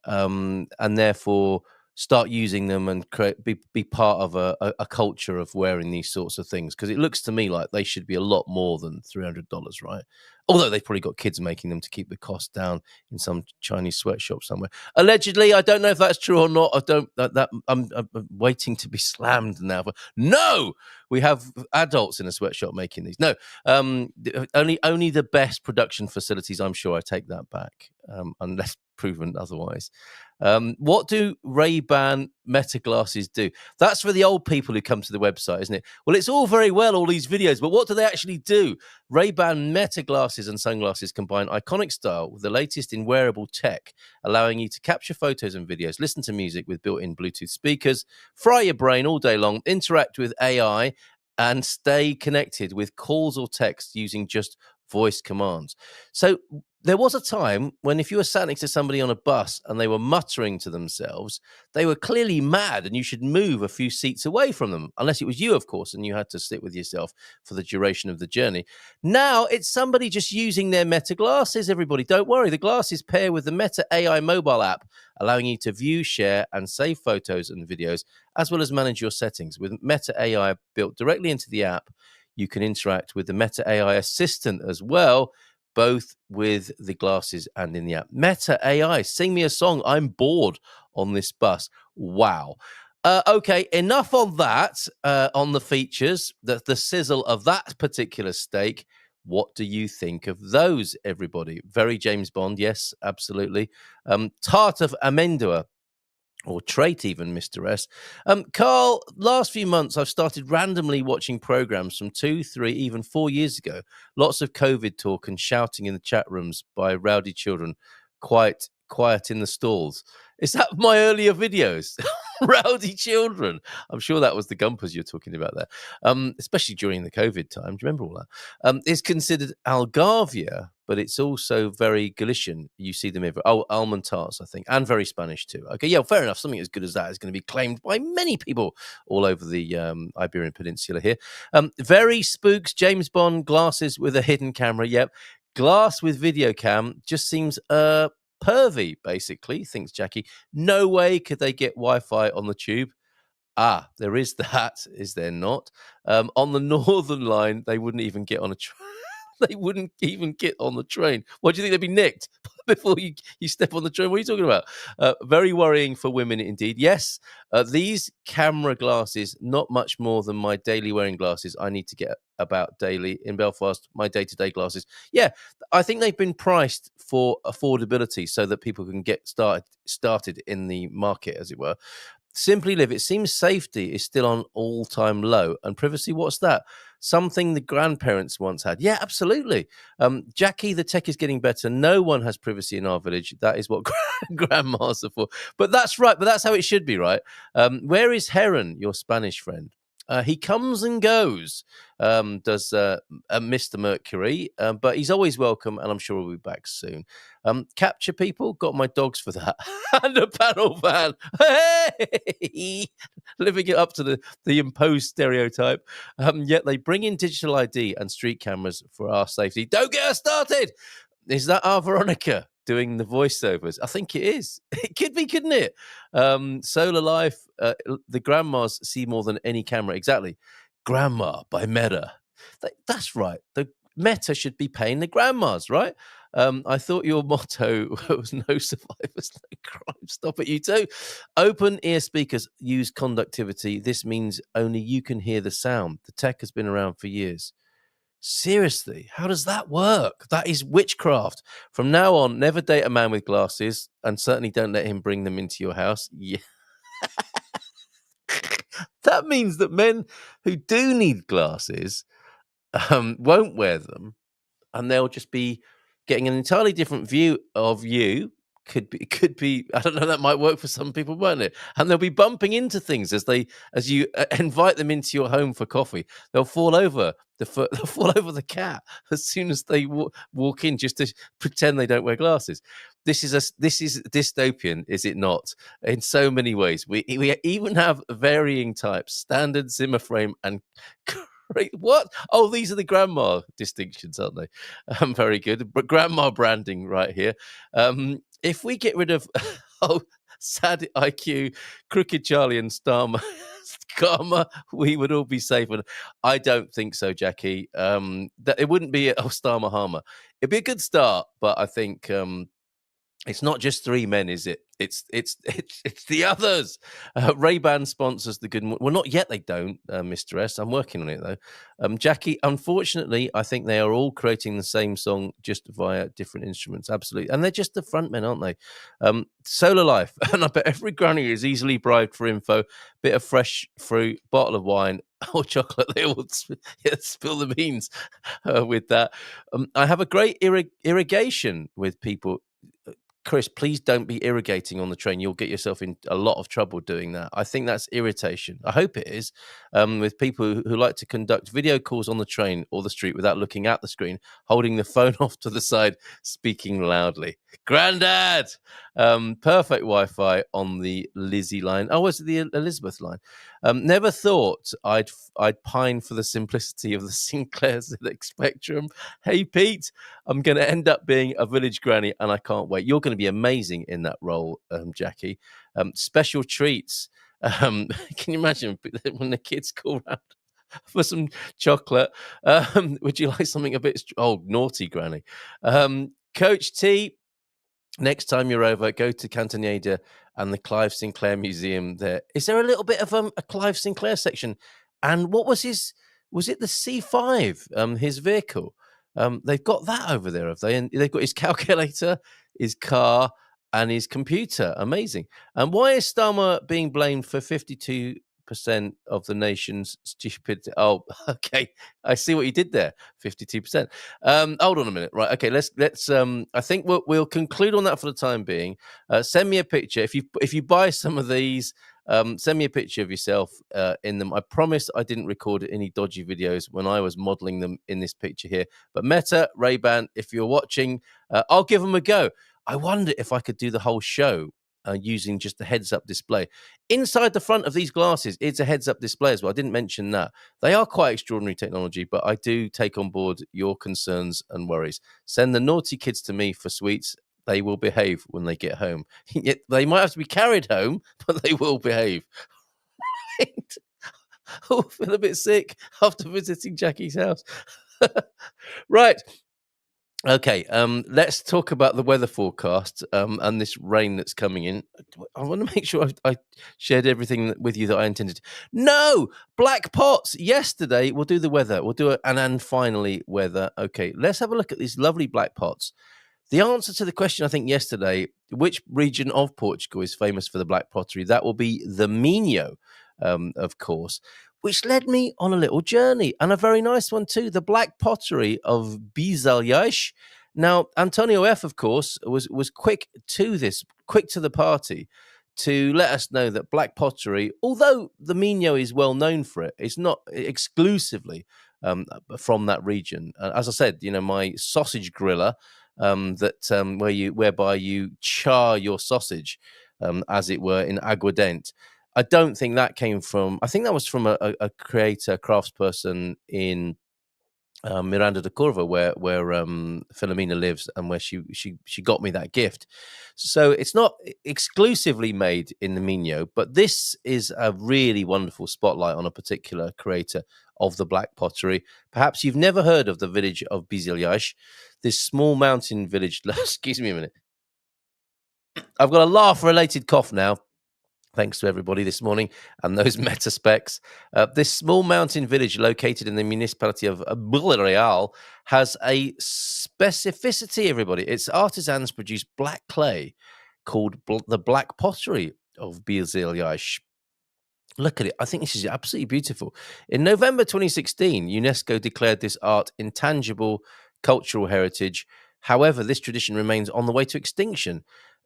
and therefore start using them and be part of a culture of wearing these sorts of things, because it looks to me like they should be a lot more than $300, right? Although they've probably got kids making them to keep the cost down in some Chinese sweatshop somewhere. Allegedly, I don't know if that's true or not. I'm waiting to be slammed now. But no, we have adults in a sweatshop making these. No, only the best production facilities. I'm sure. I take that back, unless proven otherwise. What do Ray-Ban Meta glasses do? That's for the old people who come to the website, isn't it? Well, it's all very well, all these videos, but what do they actually do? Ray-Ban Meta glasses and sunglasses combine iconic style with the latest in wearable tech, allowing you to capture photos and videos, listen to music with built-in Bluetooth speakers, fry your brain all day long, interact with AI, and stay connected with calls or text using just voice commands. So there was a time when if you were sat next to somebody on a bus and they were muttering to themselves, they were clearly mad and you should move a few seats away from them, unless it was you, of course, and you had to sit with yourself for the duration of the journey. Now it's somebody just using their Meta glasses, everybody. Don't worry, the glasses pair with the Meta AI mobile app, allowing you to view, share, and save photos and videos, as well as manage your settings. With Meta AI built directly into the app, you can interact with the Meta AI assistant as well, both with the glasses and in the app. Meta AI, sing me a song. I'm bored on this bus. Wow. Okay, enough on that, on the features, the sizzle of that particular steak. What do you think of those, everybody? Very James Bond, yes, absolutely. Tart of Amendua, or trait even, Mr. S. Carl, last few months I've started randomly watching programs from 2, 3, even 4 years ago. Lots of COVID talk and shouting in the chat rooms by rowdy children. Quiet in the stalls. Is that my earlier videos? Rowdy children. I'm sure that was the Gumpers you're talking about there, especially during the COVID time. Do you remember all that? It's considered Algarvia, but it's also very Galician. You see them everywhere. Oh, almond tarts, I think, and very Spanish too. Okay, yeah, fair enough. Something as good as that is going to be claimed by many people all over the Iberian Peninsula here. Very spooks, James Bond glasses with a hidden camera. Yep. Glass with video cam just seems pervy, basically, thinks Jackie. No way could they get Wi-Fi on the tube. Ah, there is that, is there not? On the Northern Line, they wouldn't even get on a train. they wouldn't even get on the train. What do you think? They'd be nicked before you step on the train? What are you talking about? Very worrying for women indeed. Yes, these camera glasses, not much more than my daily wearing glasses. I need to get about daily in Belfast, my day-to-day glasses. Yeah, I think they've been priced for affordability so that people can get started in the market, as it were. Simply Live, it seems safety is still on all-time low. And privacy, what's that? Something the grandparents once had. Yeah, absolutely. Jackie, the tech is getting better. No one has privacy in our village. That is what grandmas are for. But that's right. But that's how it should be, right? Where is Heron, your Spanish friend? He comes and goes, does Mr. Mercury, but he's always welcome, and I'm sure we'll be back soon. Capture people, got my dogs for that. And a panel van. Hey! Living it up to the imposed stereotype. Yet they bring in digital ID and street cameras for our safety. Don't get us started! Is that our Veronica doing the voiceovers? I think it is. It could be, couldn't it? Solar Life, the grandmas see more than any camera. Exactly. Grandma by Meta. That's right. The Meta should be paying the grandmas, right? I thought your motto was no survivors, no crime. Stop it, you too. Open ear speakers use conductivity. This means only you can hear the sound. The tech has been around for years. Seriously, how does that work? That is witchcraft. From now on, never date a man with glasses, and certainly don't let him bring them into your house. Yeah. That means that men who do need glasses won't wear them, and they'll just be getting an entirely different view of you. Could be. I don't know. That might work for some people, won't it? And they'll be bumping into things as you invite them into your home for coffee. They'll fall over they'll fall over the cat as soon as they walk in, just to pretend they don't wear glasses. This is dystopian, is it not? In so many ways, we even have varying types, standard, Zimmer frame, and. What? Oh, these are the grandma distinctions, aren't they? Very good. But grandma branding right here. If we get rid of sad IQ, Crooked Charlie, and Starmer, Karma, we would all be safe. And I don't think so, Jackie. That it wouldn't be Starmer Harmer. It'd be a good start, but I think it's not just three men, is it? It's the others. Ray-Ban sponsors the Good Morning. Well, not yet. They don't, Mr. S. I'm working on it though. Jackie, unfortunately, I think they are all creating the same song just via different instruments. Absolutely, and they're just the frontmen, aren't they? Solar Life, and I bet every granny is easily bribed for info. Bit of fresh fruit, bottle of wine, or chocolate. They all spill the beans with that. I have a great irrigation with people. Chris, please don't be irrigating on the train. You'll get yourself in a lot of trouble doing that. I think that's irritation. I hope it is, with people who like to conduct video calls on the train or the street without looking at the screen, holding the phone off to the side, speaking loudly. Grandad! Perfect Wi-Fi on the Lizzie line. Oh, was it the Elizabeth line? Never thought I'd pine for the simplicity of the Sinclair ZX Spectrum. Hey, Pete, I'm going to end up being a village granny, and I can't wait. You're going to be amazing in that role, Jackie. Special treats. Can you imagine when the kids call around for some chocolate? Would you like something a bit... naughty granny. Coach T, next time you're over, go to Cantonada and the Clive Sinclair Museum there. Is there a little bit of a Clive Sinclair section? And what was was it the C5, his vehicle? They've got that over there, have they? And they've got his calculator, his car, and his computer. Amazing. And why is Starmer being blamed for 52% of the nation's stupidity? Oh, okay. I see what you did there. 52%. Hold on a minute. Right. Okay. Let's. I think we'll conclude on that for the time being. Send me a picture if you buy some of these. Send me a picture of yourself in them. I promise I didn't record any dodgy videos when I was modeling them in this picture here. But Meta, Ray-Ban, if you're watching, I'll give them a go. I wonder if I could do the whole show using just the heads-up display. Inside the front of these glasses, it's a heads-up display as well. I didn't mention that. They are quite extraordinary technology, but I do take on board your concerns and worries. Send the naughty kids to me for sweets. They will behave when they get home. Yet they might have to be carried home, but they will behave. Right? I feel a bit sick after visiting Jackie's house. Right. Okay, let's talk about the weather forecast and this rain that's coming in. I want to make sure I shared everything with you that I intended. No, black pots. Yesterday, we'll do the weather. We'll do it, and finally weather. Okay, let's have a look at these lovely black pots. The answer to the question, I think, yesterday, which region of Portugal is famous for the black pottery? That will be the Minho, of course, which led me on a little journey, and a very nice one too. The black pottery of Bisalhães. Now, Antonio F, of course, was quick to the party to let us know that black pottery, although the Minho is well known for it, it's not exclusively from that region. As I said, my sausage griller whereby you char your sausage, as it were, in aguardente. I don't think that came from. I think that was from a creator, craftsperson in Miranda de Corva, where Filomena lives, and where she got me that gift. So it's not exclusively made in the Minho, but this is a really wonderful spotlight on a particular creator of the black pottery. Perhaps you've never heard of the village of Bisalhães, this small mountain village. Excuse me a minute. I've got a laugh-related cough now. Thanks to everybody this morning and those meta specs. This small mountain village located in the municipality of Villarreal has a specificity, everybody. Its artisans produce black clay called the black pottery of Bisalhães. Look at it. I think this is absolutely beautiful. In November 2016, UNESCO declared this art intangible cultural heritage. However, this tradition remains on the way to extinction.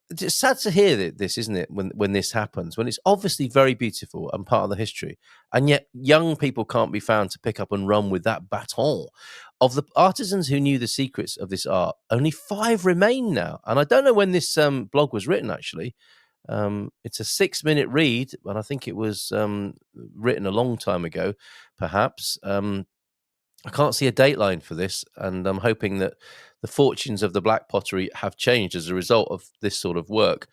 It's sad to hear this, isn't it, when this happens, when it's obviously very beautiful and part of the history, and yet young people can't be found to pick up and run with that baton. Of the artisans who knew the secrets of this art, only 5 remain now. And I don't know when this blog was written, actually. It's a 6-minute read, and I think it was written a long time ago, perhaps. I can't see a dateline for this, and I'm hoping that the fortunes of the black pottery have changed as a result of this sort of work.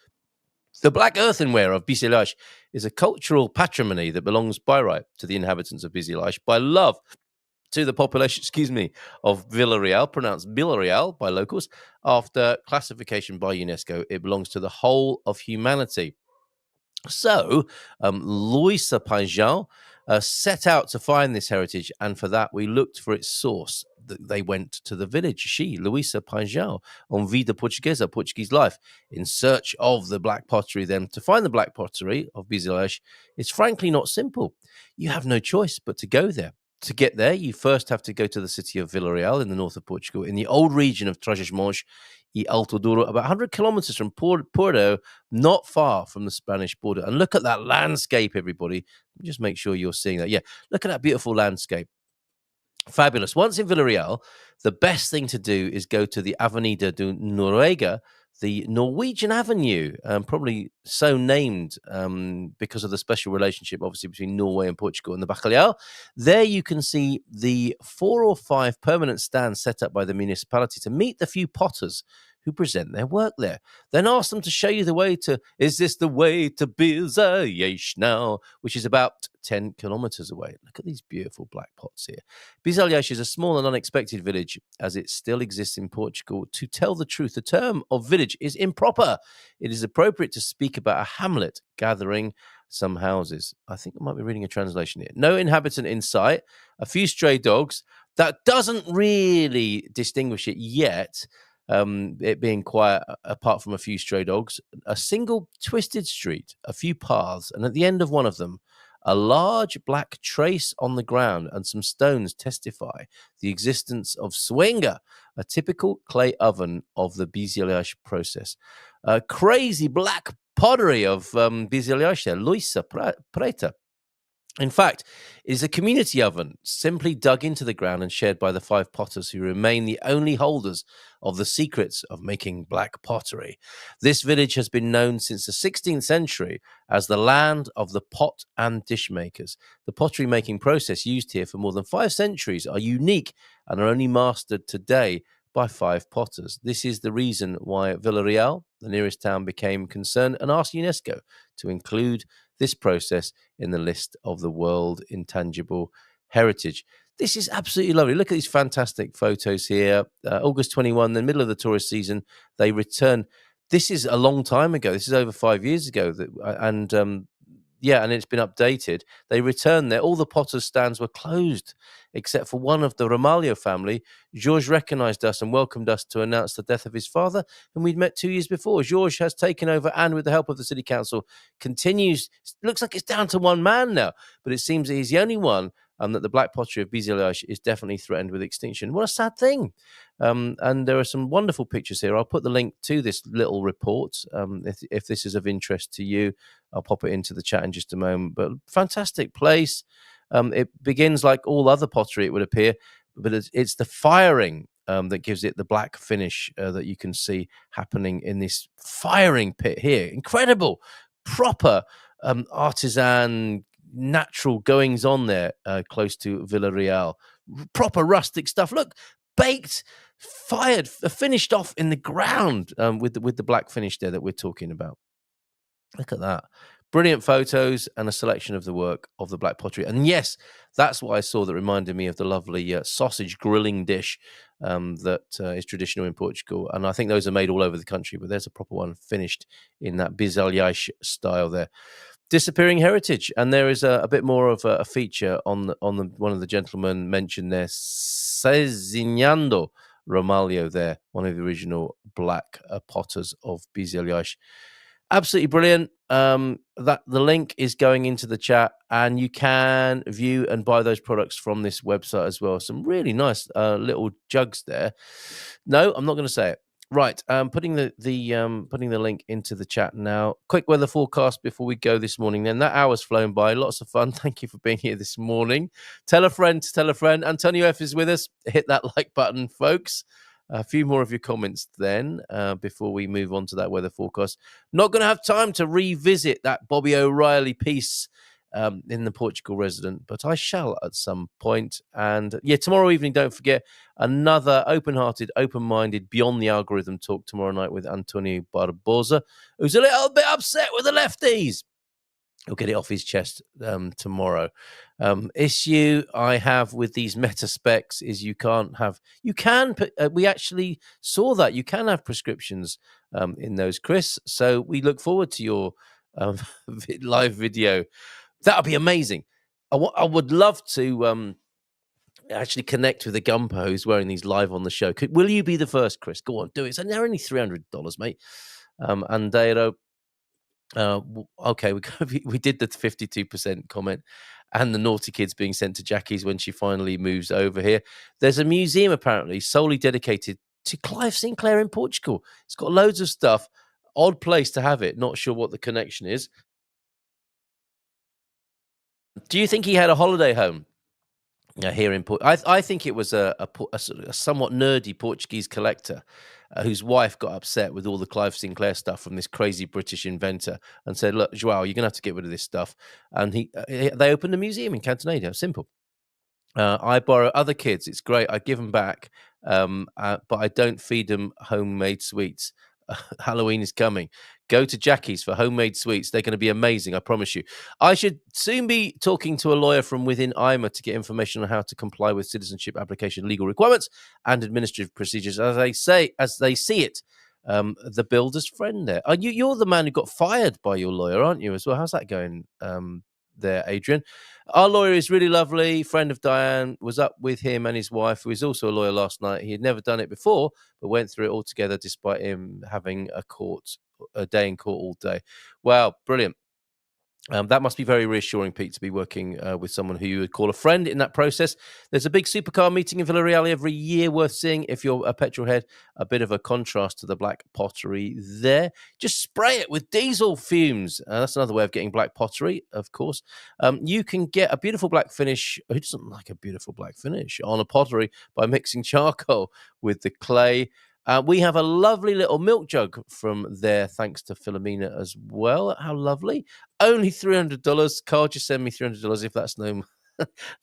The black earthenware of Bisalhães is a cultural patrimony that belongs by right to the inhabitants of Bisalhães, by love to the population, of Villarreal, pronounced Villarreal by locals. After classification by UNESCO, it belongs to the whole of humanity. So, Luisa Paixão set out to find this heritage, and for that we looked for its source. They went to the village, Luisa Paixão, on Vida Portuguesa, Portuguese life, in search of the black pottery. Then, to find the black pottery of Bisalhães, it's frankly not simple. You have no choice but to go there. To get there, you first have to go to the city of Villarreal in the north of Portugal, in the old region of Trás-os-Montes e Alto Douro, about 100 kilometers from Porto, not far from the Spanish border. And look at that landscape, everybody. Just make sure you're seeing that. Yeah, look at that beautiful landscape. Fabulous. Once in Villarreal, the best thing to do is go to the Avenida do Noruega, the Norwegian Avenue, probably so named because of the special relationship, obviously, between Norway and Portugal and the Bacalhau. There you can see the 4 or 5 permanent stands set up by the municipality to meet the few potters who present their work there. Then ask them to show you the way to, is this the way to Bisalhães now, which is about 10 kilometers away. Look at these beautiful black pots here. Bisalhães is a small and unexpected village, as it still exists in Portugal. To tell the truth, the term of village is improper. It is appropriate to speak about a hamlet gathering some houses. I think I might be reading a translation here. No inhabitant in sight, a few stray dogs. That doesn't really distinguish it yet. It being quiet apart from a few stray dogs, a single twisted street, a few paths, and at the end of one of them, a large black trace on the ground, and some stones testify the existence of Swenga, a typical clay oven of the Bisalhães process. Crazy black pottery of Bisalhães there, Luisa Preta. In fact, it is a community oven simply dug into the ground and shared by the 5 potters who remain the only holders of the secrets of making black pottery. This village has been known since the 16th century as the land of the pot and dish makers. The pottery making process used here for more than 5 centuries are unique and are only mastered today by 5 potters. This is the reason why Villarreal, the nearest town, became concerned and asked UNESCO to include this process in the list of the World Intangible Heritage. This is absolutely lovely. Look at these fantastic photos here. August 21, the middle of the tourist season, they return. This is a long time ago. This is over 5 years ago. And it's been updated. They returned there. All the Potters stands were closed, except for one of the Ramalho family. Georges recognized us and welcomed us to announce the death of his father, whom we'd met 2 years before. Georges has taken over and, with the help of the city council, continues. Looks like it's down to one man now, but it seems that he's the only one. That the black pottery of Bizilhas is definitely threatened with extinction. What a sad thing. And there are some wonderful pictures here. I'll put the link to this little report. If this is of interest to you, I'll pop it into the chat in just a moment. But fantastic place. It begins like all other pottery, it would appear, but it's the firing that gives it the black finish that you can see happening in this firing pit here. Incredible, proper artisan, natural goings on there, close to Villarreal. Proper rustic stuff. Look, baked, fired, finished off in the ground with the black finish there that we're talking about. Look at that. Brilliant photos and a selection of the work of the black pottery. And yes, that's what I saw that reminded me of the lovely sausage grilling dish that is traditional in Portugal. And I think those are made all over the country, but there's a proper one finished in that Bizilhas style there. Disappearing heritage, and there is a bit more of a feature on one of the gentlemen mentioned there, Cezinhando Ramalho there, one of the original black potters of Bizilhas. Absolutely brilliant. That the link is going into the chat, and you can view and buy those products from this website as well. Some really nice little jugs there. No, I'm not going to say it. Right, putting the link into the chat now. Quick weather forecast before we go this morning. Then that hour's flown by. Lots of fun. Thank you for being here this morning. Tell a friend to tell a friend. Antonio F is with us. Hit that like button, folks. A few more of your comments then before we move on to that weather forecast. Not going to have time to revisit that Bobby O'Reilly piece in the Portugal Resident, but I shall at some point. And tomorrow evening, don't forget, another open-hearted, open-minded, beyond the algorithm talk tomorrow night with Antonio Barbosa, who's a little bit upset with the lefties. He'll get it off his chest tomorrow. Issue I have with these meta specs is we actually saw that you can have prescriptions in those, Chris. So we look forward to your live video. That would be amazing. I would love to actually connect with a Gumpo who's wearing these live on the show. Will you be the first, Chris? Go on, do it. And they're only $300, mate. And they okay, we did the 52% comment and the naughty kids being sent to Jackie's when she finally moves over here. There's a museum apparently solely dedicated to Clive Sinclair in Portugal. It's got loads of stuff. Odd place to have it. Not sure what the connection is. Do you think he had a holiday home here in Portugal? I think it was a somewhat nerdy Portuguese collector whose wife got upset with all the Clive Sinclair stuff from this crazy British inventor and said, look, Joao, you're going to have to get rid of this stuff. And they opened a museum in Cantonade. Simple. I borrow other kids. It's great. I give them back, but I don't feed them homemade sweets. Halloween is coming. Go to Jackie's for homemade sweets. They're going to be amazing, I promise you. I should soon be talking to a lawyer from within IMA to get information on how to comply with citizenship application legal requirements and administrative procedures as they see it. The builder's friend there. You're the man who got fired by your lawyer, aren't you, as well? How's that going there, Adrian? Our lawyer is really lovely. Friend of Diane, was up with him and his wife, who is also a lawyer last night. He had never done it before, but went through it all together despite him having a day in court all day. Wow, brilliant. That must be very reassuring, Pete, to be working with someone who you would call a friend in that process. There's a big supercar meeting in Villarreal every year worth seeing if you're a petrol head. A bit of a contrast to the black pottery there. Just spray it with diesel fumes. That's another way of getting black pottery, of course. You can get a beautiful black finish. Who doesn't like a beautiful black finish on a pottery by mixing charcoal with the clay? We have a lovely little milk jug from there, thanks to Philomena as well. How lovely. Only $300. Carl, just send me $300 if that's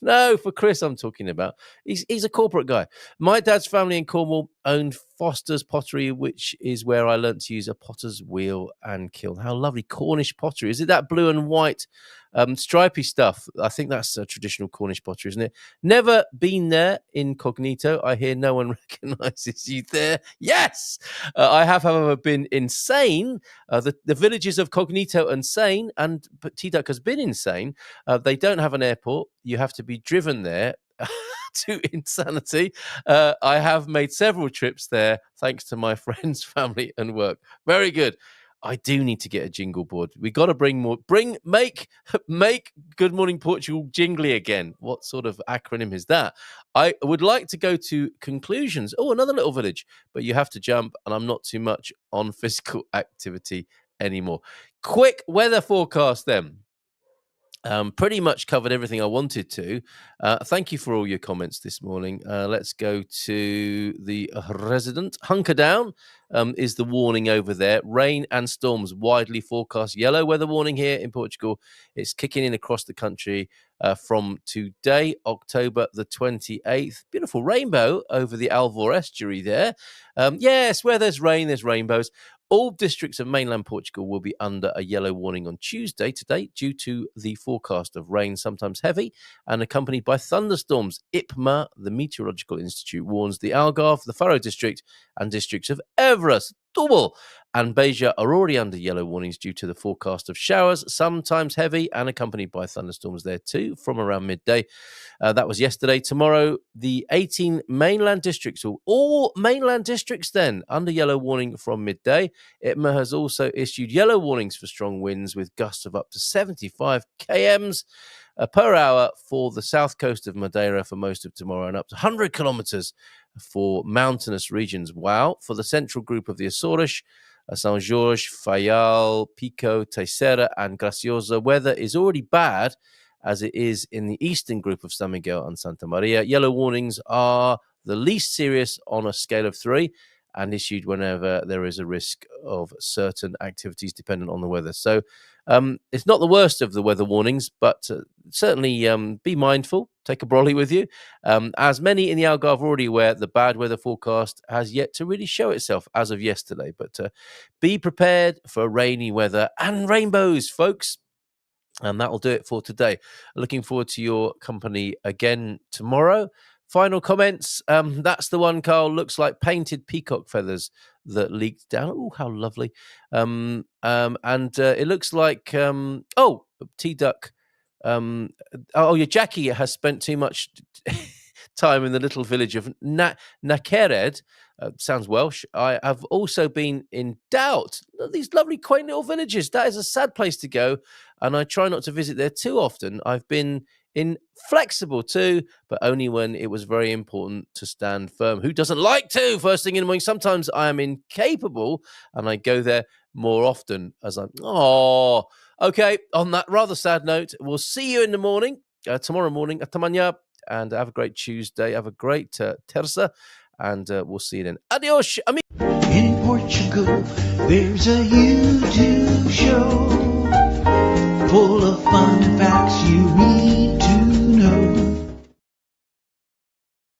no, for Chris I'm talking about. He's a corporate guy. My dad's family in Cornwall owned Foster's Pottery, which is where I learnt to use a potter's wheel and kiln. How lovely. Cornish pottery. Is it that blue and white Stripy stuff. I think that's a traditional Cornish pottery, isn't it? Never been there incognito. I hear no one recognises you there. Yes! I have, however, been insane. The villages of Cognito and Sane, but T-Duck has been insane. They don't have an airport. You have to be driven there. To insanity. I have made several trips there thanks to my friends, family, and work. Very good. I do need to get a jingle board. We got to make Good Morning Portugal jingly again. What sort of acronym is that? I would like to go to conclusions. Oh, another little village, but you have to jump, and I'm not too much on physical activity anymore. Quick weather forecast then. Pretty much covered everything I wanted to. Thank you for all your comments this morning. Let's go to the resident. Hunker down is the warning over there. Rain and storms widely forecast. Yellow weather warning here in Portugal. It's kicking in across the country from today, October the 28th. Beautiful rainbow over the Alvor estuary there. Yes, where there's rain, there's rainbows. All districts of mainland Portugal will be under a yellow warning on Tuesday today due to the forecast of rain, sometimes heavy, and accompanied by thunderstorms. IPMA, the Meteorological Institute, warns the Algarve, the Faro district, and districts of Évora, Setúbal, and Beja are already under yellow warnings due to the forecast of showers, sometimes heavy, and accompanied by thunderstorms there too from around midday. That was yesterday. Tomorrow, the 18 mainland districts, all mainland districts then, under yellow warning from midday. IPMA has also issued yellow warnings for strong winds with gusts of up to 75 km per hour for the south coast of Madeira for most of tomorrow and up to 100 kilometers for mountainous regions. Wow. For the central group of the Açores, São Jorge, Faial, Pico, Terceira, and Graciosa, weather is already bad as it is in the eastern group of San Miguel and Santa Maria. Yellow warnings are the least serious on a scale of 3 and issued whenever there is a risk of certain activities dependent on the weather. So it's not the worst of the weather warnings, but certainly be mindful. Take a brolly with you. As many in the Algarve are already aware, the bad weather forecast has yet to really show itself as of yesterday. But be prepared for rainy weather and rainbows, folks. And that'll do it for today. Looking forward to your company again tomorrow. Final comments. That's the one, Carl. Looks like painted peacock feathers that leaked down. Oh, how lovely. And it looks like, T-Duck. Jackie has spent too much time in the little village of Nakered. Sounds Welsh. I have also been in doubt. These lovely, quaint little villages. That is a sad place to go. And I try not to visit there too often. I've been inflexible too, but only when it was very important to stand firm. Who doesn't like to first thing in the morning? Sometimes I am incapable and I go there more often as I'm, okay, on that rather sad note, we'll see you in the morning, tomorrow morning, atamanya, and have a great Tuesday. Have a great terça, and we'll see you then. Adios, amigo. In Portugal, there's a YouTube show full of fun facts you need